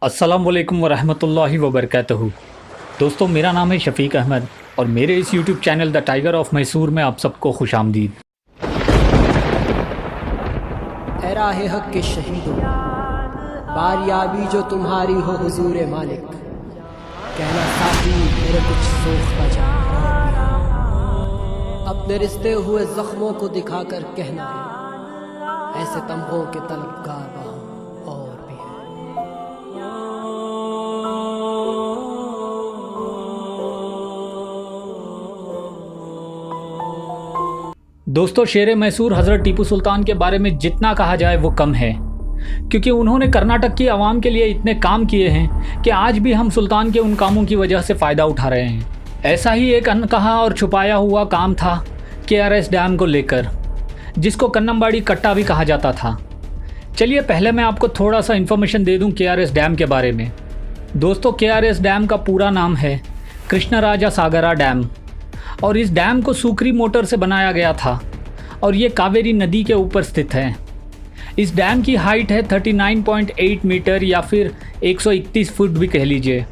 अस्सलाम वालेकुम वरहमतुल्लाहि वबरकातुहू। दोस्तों, मेरा नाम है शफ़ीक अहमद और मेरे इस YouTube channel the tiger of Mysore में आप सबको खुशामदीद। ए राहे हक के शहीदों, बारियाबी जो तुम्हारी हो हुजूर मालिक, कहना साथी मेरे कुछ सोखता जा, अपने रिश्ते हुए जख्मों को दिखाकर कहना है ऐसे तमगों के तलबगार वहाँ और भी है। दोस्तों, शेर मैसूर हज़रत टीपू सुल्तान के बारे में जितना कहा जाए वो कम है, क्योंकि उन्होंने कर्नाटक की आवाम के लिए इतने काम किए हैं कि आज भी हम सुल्तान के उन कामों की वजह से फ़ायदा उठा रहे हैं। ऐसा ही एक अनकहा और छुपाया हुआ काम था KRS डैम को लेकर, जिसको कन्नमबाड़ी कट्टा भी कहा जाता था। चलिए पहले मैं आपको थोड़ा सा इन्फॉर्मेशन दे दूं KRS डैम के बारे में। दोस्तों, KRS डैम का पूरा नाम है कृष्णराजा सागरा डैम और इस डैम को सूकरी मोटर से बनाया गया था और ये कावेरी नदी के ऊपर स्थित है। इस डैम की हाइट है 39.8 मीटर या फिर 131 फुट भी कह लीजिए,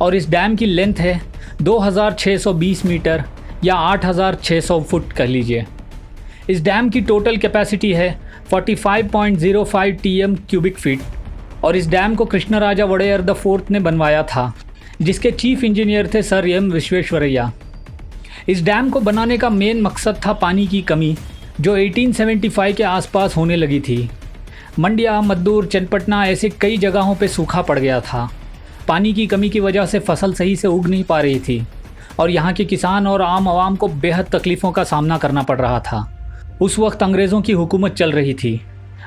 और इस डैम की लेंथ है 2620 मीटर या 8600 फुट कह लीजिए। इस डैम की टोटल कैपेसिटी है 45.05 TM क्यूबिक फीट और इस डैम को कृष्णराजा वोडेयर द फोर्थ ने बनवाया था, जिसके चीफ इंजीनियर थे सर एम विश्वेश्वरैया। इस डैम को बनाने का मेन मकसद था पानी की कमी, जो 1875 के आसपास होने लगी थी। मंडिया, मद्दूर, चन्नपटना ऐसे कई जगहों पे सूखा पड़ गया था। पानी की कमी की वजह से फसल सही से उग नहीं पा रही थी और यहाँ के किसान और आम आवाम को बेहद तकलीफ़ों का सामना करना पड़ रहा था। उस वक्त अंग्रेज़ों की हुकूमत चल रही थी,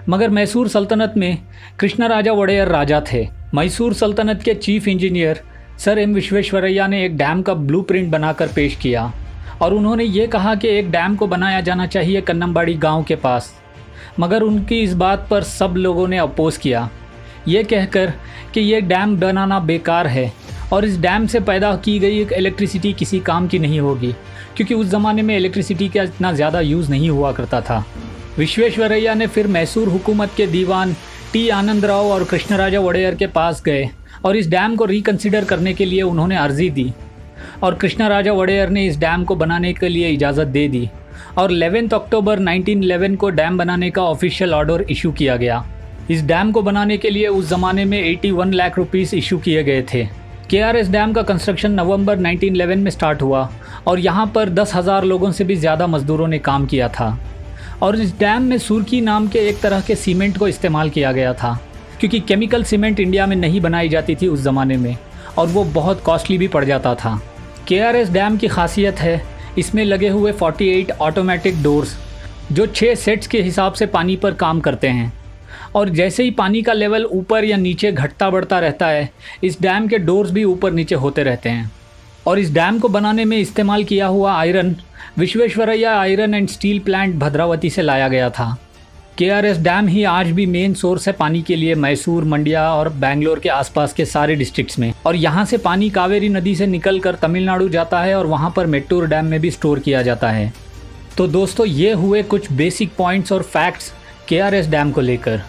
मगर मैसूर सल्तनत में कृष्णराजा वोडेयर राजा थे। मैसूर सल्तनत के chief engineer sir M Visvesvaraya ने एक डैम का ब्लूप्रिंट बनाकर पेश किया और उन्होंने ये कहा कि एक डैम को बनाया जाना चाहिए कन्नमबाड़ी गांव के पास, मगर उनकी इस बात पर सब लोगों ने अपोज़ किया, ये कहकर कि ये डैम बनाना बेकार है और इस डैम से पैदा की गई इलेक्ट्रिसिटी किसी काम की नहीं होगी, क्योंकि उस ज़माने में इलेक्ट्रिसिटी का इतना ज़्यादा यूज़ नहीं हुआ करता था। विश्वेश्वरैया ने फिर मैसूर हुकूमत के दीवान टी आनंद राव और कृष्णराजा वोडेयर के पास गए और इस डैम को रिकन्सिडर करने के लिए उन्होंने अर्ज़ी दी और कृष्णराजा वोडेयर ने इस डैम को बनाने के लिए इजाज़त दे दी और 11 अक्टूबर 1911 को डैम बनाने का ऑफिशियल ऑर्डर इशू किया गया। इस डैम को बनाने के लिए उस ज़माने में 81 लाख रुपीस इशू किए गए थे। KRS डैम का कंस्ट्रक्शन नवंबर 1911 में स्टार्ट हुआ और यहाँ पर 10,000 लोगों से भी ज़्यादा मज़दूरों ने काम किया था और इस डैम में सुर्की नाम के एक तरह के सीमेंट को इस्तेमाल किया गया था, क्योंकि केमिकल सीमेंट इंडिया में नहीं बनाई जाती थी उस ज़माने में और वो बहुत कॉस्टली भी पड़ जाता था। KRS डैम की खासियत है इसमें लगे हुए 48 ऑटोमेटिक डोर्स, जो 6 सेट्स के हिसाब से पानी पर काम करते हैं और जैसे ही पानी का लेवल ऊपर या नीचे घटता बढ़ता रहता है, इस डैम के डोर्स भी ऊपर नीचे होते रहते हैं। और इस डैम को बनाने में इस्तेमाल किया हुआ iron Visvesvaraya iron and steel plant Bhadravati से लाया गया था। KRS डैम ही आज भी मेन सोर्स है पानी के लिए मैसूर, मंडिया और बेंगलोर के आसपास के सारे डिस्ट्रिक्ट्स में, और यहाँ से पानी कावेरी नदी से निकलकर तमिलनाडु जाता है और वहाँ पर मेट्टूर डैम में भी स्टोर किया जाता है। तो दोस्तों, ये हुए कुछ बेसिक पॉइंट्स और फैक्ट्स KRS डैम को लेकर,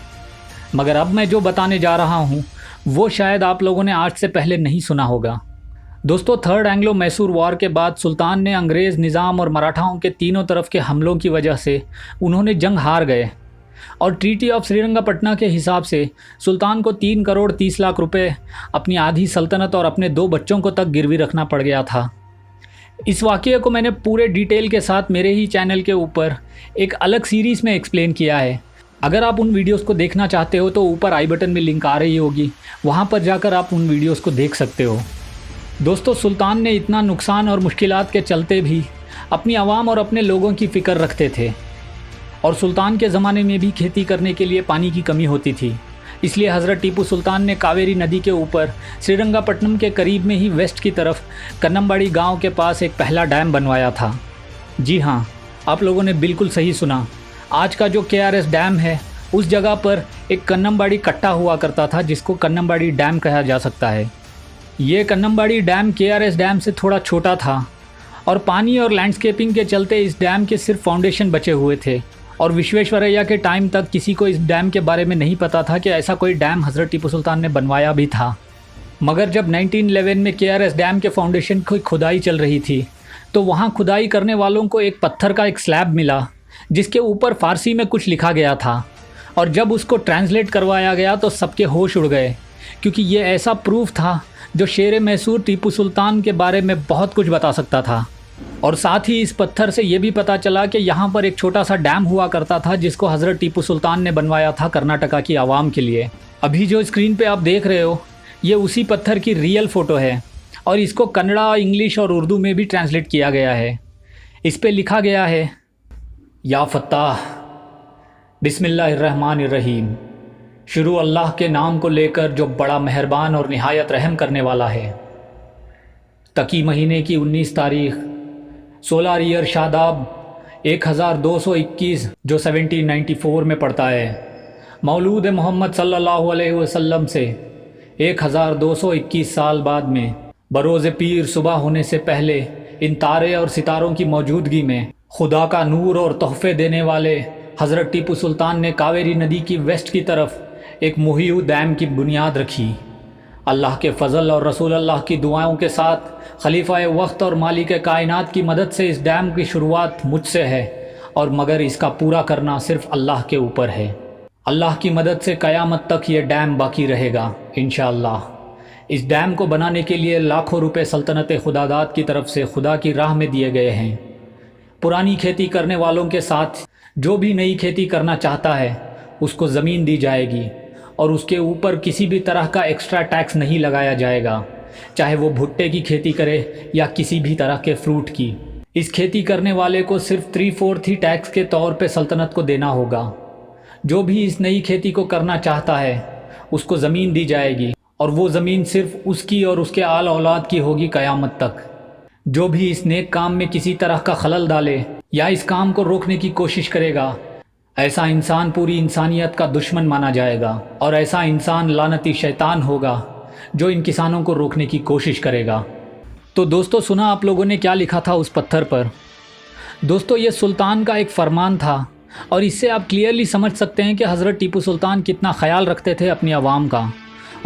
मगर अब मैं जो बताने जा रहा हूँ वो शायद आप लोगों ने आज से पहले नहीं सुना होगा। दोस्तों, थर्ड एंग्लो मैसूर वॉर के बाद सुल्तान ने अंग्रेज़ निज़ाम और मराठाओं के तीनों तरफ के हमलों की वजह से उन्होंने जंग हार गए और ट्रीटी ऑफ श्रीरंगपटना के हिसाब से सुल्तान को 3 करोड़ 30 लाख रुपए, अपनी आधी सल्तनत और अपने 2 बच्चों को तक गिरवी रखना पड़ गया था। इस वाक़ये को मैंने पूरे डिटेल के साथ मेरे ही चैनल के ऊपर एक अलग सीरीज़ में एक्सप्लेन किया है। अगर आप उन वीडियोस को देखना चाहते हो तो ऊपर आई बटन में लिंक आ रही होगी, वहाँ पर जाकर आप उन वीडियोस को देख सकते हो। दोस्तों, सुल्तान ने इतना नुकसान और मुश्किलात के चलते भी अपनी आवाम और अपने लोगों की फ़िक्र रखते थे और सुल्तान के ज़माने में भी खेती करने के लिए पानी की कमी होती थी, इसलिए हज़रत टीपू सुल्तान ने कावेरी नदी के ऊपर श्रीरंगपट्टनम के करीब में ही वेस्ट की तरफ कन्नमबाड़ी गांव के पास एक पहला डैम बनवाया था। जी हाँ, आप लोगों ने बिल्कुल सही सुना। आज का जो KRS डैम है उस जगह पर एक कन्नमबाड़ी कट्टा हुआ करता था, जिसको कन्नमबाड़ी डैम कहा जा सकता है। ये कन्नमबाड़ी डैम KRS डैम से थोड़ा छोटा था और पानी और लैंडस्केपिंग के चलते इस डैम के सिर्फ फाउंडेशन बचे हुए थे और विश्वेश्वरैया के टाइम तक किसी को इस डैम के बारे में नहीं पता था कि ऐसा कोई डैम हज़रत टीपू सुल्तान ने बनवाया भी था। मगर जब 1911 में KRS डैम के फाउंडेशन की खुदाई चल रही थी तो वहाँ खुदाई करने वालों को एक पत्थर का एक स्लैब मिला जिसके ऊपर फ़ारसी में कुछ लिखा गया था, और जब उसको ट्रांसलेट करवाया गया तो सबके होश उड़ गए, क्योंकि ये ऐसा प्रूफ था जो शेर मैसूर टीपू सुल्तान के बारे में बहुत कुछ बता सकता था। और साथ ही इस पत्थर से ये भी पता चला कि यहाँ पर एक छोटा सा डैम हुआ करता था जिसको हज़रत टीपू सुल्तान ने बनवाया था कर्नाटका की आवाम के लिए। अभी जो स्क्रीन पे आप देख रहे हो ये उसी पत्थर की रियल फ़ोटो है, और इसको कन्नड़ा, इंग्लिश और उर्दू में भी ट्रांसलेट किया गया है। इस पे लिखा गया है, या फत्ताह बिस्मिल्लाहिर्रहमानिर्रहीम, शुरू अल्लाह के नाम को लेकर जो बड़ा मेहरबान और निहायत रहम करने वाला है। तकी महीने की 19 तारीख़, सोलर ईयर शादाब 1221 जो 1794 में पड़ता है, मौलूद मोहम्मद सल्लल्लाहु अलैहि वसल्लम से 1221 साल बाद में बरोज़ पीर सुबह होने से पहले इन तारे और सितारों की मौजूदगी में खुदा का नूर और तोहफ़े देने वाले हज़रत टीपू सुल्तान ने कावेरी नदी की वेस्ट की तरफ एक मुहिय्यू डैम की बुनियाद रखी। अल्लाह के फ़ज़ल और रसूल अल्लाह की दुआओं के साथ खलीफा वक्त और मालिक कायनात की मदद से इस डैम की शुरुआत मुझसे है, और मगर इसका पूरा करना सिर्फ़ अल्लाह के ऊपर है। अल्लाह की मदद से क़यामत तक ये डैम बाकी रहेगा इंशाअल्लाह। इस डैम को बनाने के लिए लाखों रुपए सल्तनत खुदादाद की तरफ से खुदा की राह में दिए गए हैं। पुरानी खेती करने वालों के साथ जो भी नई खेती करना चाहता है उसको ज़मीन दी जाएगी, और उसके ऊपर किसी भी तरह का एक्स्ट्रा टैक्स नहीं लगाया जाएगा, चाहे वो भुट्टे की खेती करे या किसी भी तरह के फ्रूट की। इस खेती करने वाले को सिर्फ 3/4 ही टैक्स के तौर पे सल्तनत को देना होगा। जो भी इस नई खेती को करना चाहता है उसको ज़मीन दी जाएगी, और वो ज़मीन सिर्फ उसकी और उसके आल औलाद की होगी क़यामत तक। जो भी इस नेक काम में किसी तरह का खलल डाले या इस काम को रोकने की कोशिश करेगा, ऐसा इंसान पूरी इंसानियत का दुश्मन माना जाएगा, और ऐसा इंसान लानती शैतान होगा जो इन किसानों को रोकने की कोशिश करेगा। तो दोस्तों, सुना आप लोगों ने क्या लिखा था उस पत्थर पर। दोस्तों, ये सुल्तान का एक फरमान था, और इससे आप क्लियरली समझ सकते हैं कि हज़रत टीपू सुल्तान कितना ख्याल रखते थे अपनी आवाम का।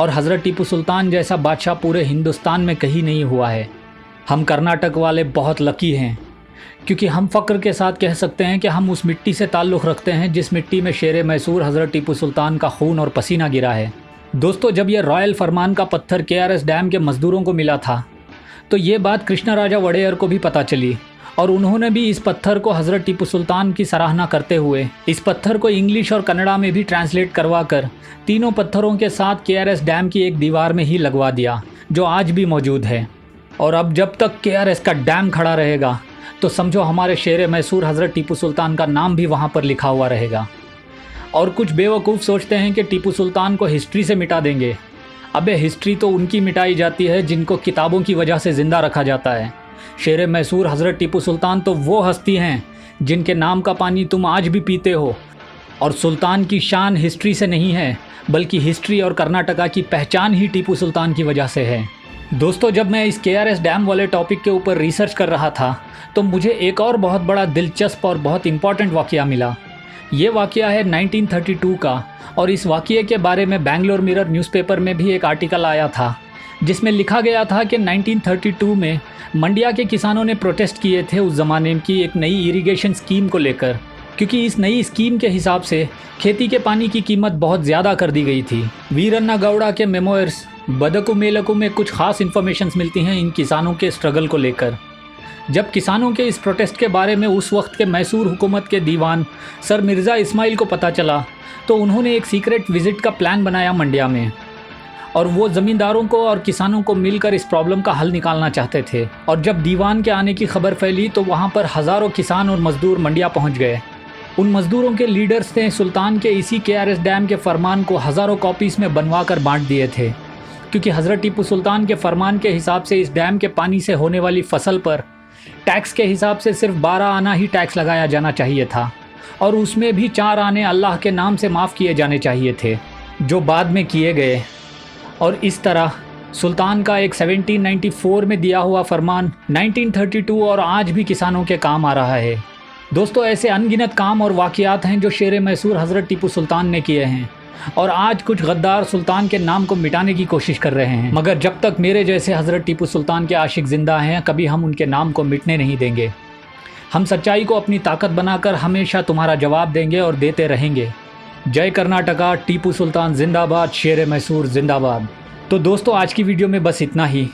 और हज़रत टीपू सुल्तान जैसा बादशाह पूरे हिंदुस्तान में कहीं नहीं हुआ है। हम कर्नाटक वाले बहुत लकी हैं, क्योंकि हम फ़ख्र के साथ कह सकते हैं कि हम उस मिट्टी से ताल्लुक़ रखते हैं जिस मिट्टी में शेर मैसूर हज़रत टीपू सुल्तान का खून और पसीना गिरा है। दोस्तों, जब यह रॉयल फरमान का पत्थर KRS डैम के मज़दूरों को मिला था तो ये बात कृष्णराजा वडेयर को भी पता चली, और उन्होंने भी इस पत्थर को हज़रत टीपू सुल्तान की सराहना करते हुए इस पत्थर को इंग्लिश और कन्नड़ा में भी ट्रांसलेट करवा कर तीनों पत्थरों के साथ KRS डैम की एक दीवार में ही लगवा दिया, जो आज भी मौजूद है। और अब जब तक KRS का डैम खड़ा रहेगा तो समझो हमारे शेर मैसूर हज़रत टीपू सुल्तान का नाम भी वहाँ पर लिखा हुआ रहेगा। और कुछ बेवकूफ़ सोचते हैं कि टीपू सुल्तान को हिस्ट्री से मिटा देंगे। अबे, हिस्ट्री तो उनकी मिटाई जाती है जिनको किताबों की वजह से ज़िंदा रखा जाता है। शेर मैसूर हज़रत टीपू सुल्तान तो वो हस्ती हैं जिनके नाम का पानी तुम आज भी पीते हो। और सुल्तान की शान हिस्ट्री से नहीं है, बल्कि हिस्ट्री और कर्नाटका की पहचान ही टीपू सुल्तान की वजह से है। दोस्तों, जब मैं इस KRS डैम वाले टॉपिक के ऊपर रिसर्च कर रहा था तो मुझे एक और बहुत बड़ा दिलचस्प और बहुत इम्पॉर्टेंट वाक़या मिला। ये वाक़या है 1932 का, और इस वाक़ये के बारे में बैंगलोर मिरर न्यूज़पेपर में भी एक आर्टिकल आया था जिसमें लिखा गया था कि 1932 में मंडिया के किसानों ने प्रोटेस्ट किए थे उस ज़माने की एक नई इरिगेशन स्कीम को लेकर, क्योंकि इस नई स्कीम के हिसाब से खेती के पानी की कीमत बहुत ज़्यादा कर दी गई थी। वीरन्ना गौड़ा के मेमोयर्स बदकू मेलकू में कुछ ख़ास इन्फॉर्मेशंस मिलती हैं इन किसानों के स्ट्रगल को लेकर। जब किसानों के इस प्रोटेस्ट के बारे में उस वक्त के मैसूर हुकूमत के दीवान सर मिर्ज़ा इस्माइल को पता चला तो उन्होंने एक सीक्रेट विज़िट का प्लान बनाया मंडिया में, और वो ज़मींदारों को और किसानों को मिलकर इस प्रॉब्लम का हल निकालना चाहते थे। और जब दीवान के आने की खबर फैली तो वहाँ पर हज़ारों किसान और मज़दूर मंडिया पहुँच गए। उन मज़दूरों के लीडर्स ने सुल्तान के इसी KRS डैम के फरमान को हज़ारों कॉपीज़ में बनवा कर बाँट दिए थे, क्योंकि हज़रत टीपू सुल्तान के फरमान के हिसाब से इस डैम के पानी से होने वाली फसल पर टैक्स के हिसाब से सिर्फ 12 आना ही टैक्स लगाया जाना चाहिए था, और उसमें भी 4 आने अल्लाह के नाम से माफ़ किए जाने चाहिए थे, जो बाद में किए गए। और इस तरह सुल्तान का एक 1794 में दिया हुआ फरमान 1932 और आज भी किसानों के काम आ रहा है। दोस्तों ऐसे अनगिनत काम और वाक़यात हैं जो शेर मैसूर हज़रत टीपू सुल्तान ने किए हैं और आज कुछ गद्दार सुल्तान के नाम को मिटाने की कोशिश कर रहे हैं, मगर जब तक मेरे जैसे हज़रत टीपू सुल्तान के आशिक ज़िंदा हैं कभी हम उनके नाम को मिटने नहीं देंगे। हम सच्चाई को अपनी ताकत बनाकर हमेशा तुम्हारा जवाब देंगे और देते रहेंगे। जय कर्नाटका, टीपू सुल्तान जिंदाबाद, शेर मैसूर जिंदाबाद। तो दोस्तों आज की वीडियो में बस इतना ही।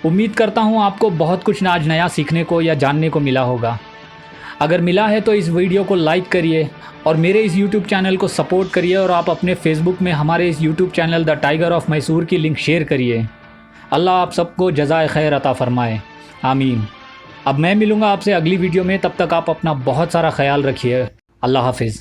उम्मीद करता हूँ आपको बहुत कुछ आज नया सीखने को या जानने को मिला होगा। अगर मिला है तो इस वीडियो को लाइक करिए और मेरे इस YouTube चैनल को सपोर्ट करिए और आप अपने फेसबुक में हमारे इस YouTube channel the tiger of Mysore की लिंक शेयर करिए। अल्लाह आप सबको जज़ाए खैर अता फ़रमाए, आमीन। अब मैं मिलूँगा आपसे अगली वीडियो में, तब तक आप अपना बहुत सारा ख्याल रखिए। अल्लाह हाफिज़।